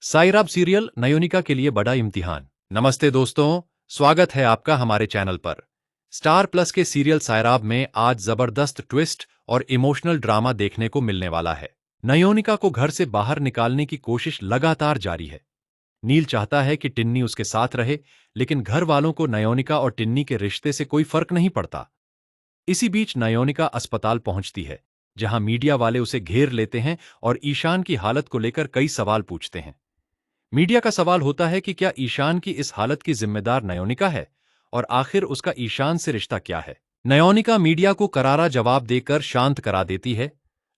साइराब serial नयोनिका के लिए बड़ा इम्तिहान। नमस्ते दोस्तों, स्वागत है आपका हमारे चैनल पर। स्टार प्लस के सीरियल साइराब में आज जबरदस्त ट्विस्ट और इमोशनल ड्रामा देखने को मिलने वाला है। नयोनिका को घर से बाहर निकालने की कोशिश लगातार जारी है। नील चाहता है कि टिन्नी उसके साथ रहे, लेकिन घर वालों को नयोनिका और टिन्नी के रिश्ते से कोई फर्क नहीं पड़ता। इसी बीच नयोनिका अस्पताल पहुंचती है, जहां मीडिया वाले उसे घेर लेते हैं और ईशान की हालत को लेकर कई सवाल पूछते हैं। मीडिया का सवाल होता है कि क्या ईशान की इस हालत की जिम्मेदार नयोनिका है, और आखिर उसका ईशान से रिश्ता क्या है। नयोनिका मीडिया को करारा जवाब देकर शांत करा देती है,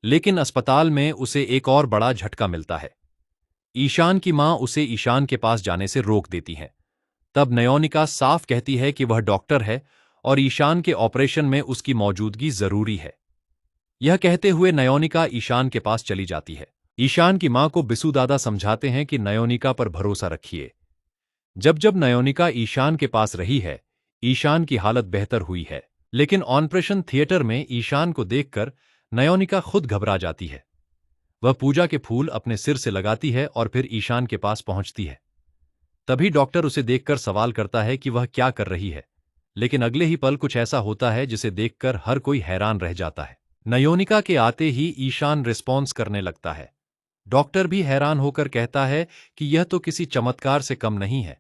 लेकिन अस्पताल में उसे एक और बड़ा झटका मिलता है। ईशान की मां उसे ईशान के पास जाने से रोक देती है। तब नयोनिका साफ कहती है कि वह डॉक्टर है और ईशान के ऑपरेशन में उसकी मौजूदगी जरूरी है। यह कहते हुए नयोनिका ईशान के पास चली जाती है। ईशान की मां को बिसु दादा समझाते हैं कि नयोनिका पर भरोसा रखिए। जब जब नयोनिका ईशान के पास रही है, ईशान की हालत बेहतर हुई है। लेकिन ऑपरेशन थिएटर में ईशान को देखकर नयोनिका खुद घबरा जाती है। वह पूजा के फूल अपने सिर से लगाती है और फिर ईशान के पास पहुंचती है। तभी डॉक्टर उसे देखकर सवाल करता है कि वह क्या कर रही है, लेकिन अगले ही पल कुछ ऐसा होता है जिसे देखकर हर कोई हैरान रह जाता है। नयोनिका के आते ही ईशान रिस्पॉन्स करने लगता है। डॉक्टर भी हैरान होकर कहता है कि यह तो किसी चमत्कार से कम नहीं है।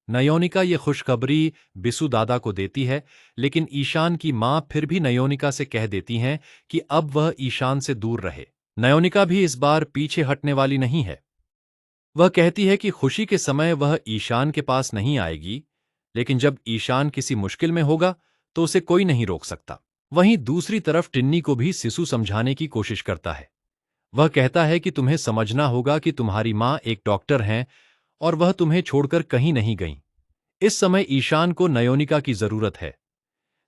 नयोनिका ये खुशखबरी बिसु दादा को देती है, लेकिन ईशान की मां फिर भी नयोनिका से कह देती हैं कि अब वह ईशान से दूर रहे। नयोनिका भी इस बार पीछे हटने वाली नहीं है। वह कहती है कि खुशी के समय वह ईशान के पास नहीं आएगी, लेकिन जब ईशान किसी मुश्किल में होगा तो उसे कोई नहीं रोक सकता। वहीं दूसरी तरफ टिन्नी को भी सिसु समझाने की कोशिश करता है। वह कहता है कि तुम्हें समझना होगा कि तुम्हारी मां एक डॉक्टर हैं और वह तुम्हें छोड़कर कहीं नहीं गईं। इस समय ईशान को नयोनिका की जरूरत है।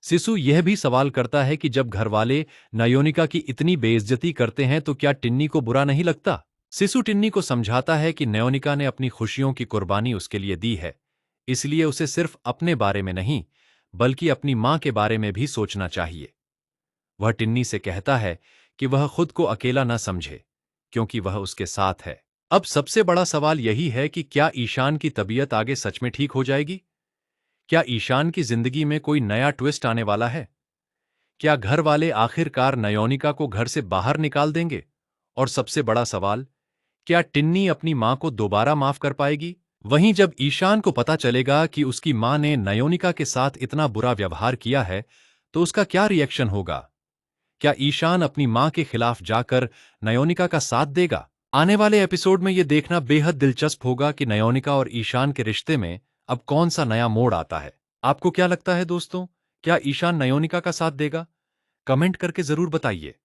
सिसु यह भी सवाल करता है कि जब घरवाले नयोनिका की इतनी बेइज्जती करते हैं तो क्या टिन्नी को बुरा नहीं लगता। सिसु टिन्नी को समझाता है कि नयोनिका ने अपनी खुशियों की कुर्बानी उसके लिए दी है, इसलिए उसे सिर्फ अपने बारे में नहीं बल्कि अपनी मां के बारे में भी सोचना चाहिए। वह टिन्नी से कहता है कि वह खुद को अकेला न समझे, क्योंकि वह उसके साथ है। अब सबसे बड़ा सवाल यही है कि क्या ईशान की तबीयत आगे सच में ठीक हो जाएगी? क्या ईशान की जिंदगी में कोई नया ट्विस्ट आने वाला है? क्या घर वाले आखिरकार नयोनिका को घर से बाहर निकाल देंगे? और सबसे बड़ा सवाल, क्या टिन्नी अपनी मां को दोबारा माफ कर पाएगी? वहीं जब ईशान को पता चलेगा कि उसकी मां ने नयोनिका के साथ इतना बुरा व्यवहार किया है, तो उसका क्या रिएक्शन होगा? क्या ईशान अपनी मां के खिलाफ जाकर नयोनिका का साथ देगा? आने वाले एपिसोड में यह देखना बेहद दिलचस्प होगा कि नयोनिका और ईशान के रिश्ते में अब कौन सा नया मोड़ आता है। आपको क्या लगता है दोस्तों? क्या ईशान नयोनिका का साथ देगा? कमेंट करके जरूर बताइए।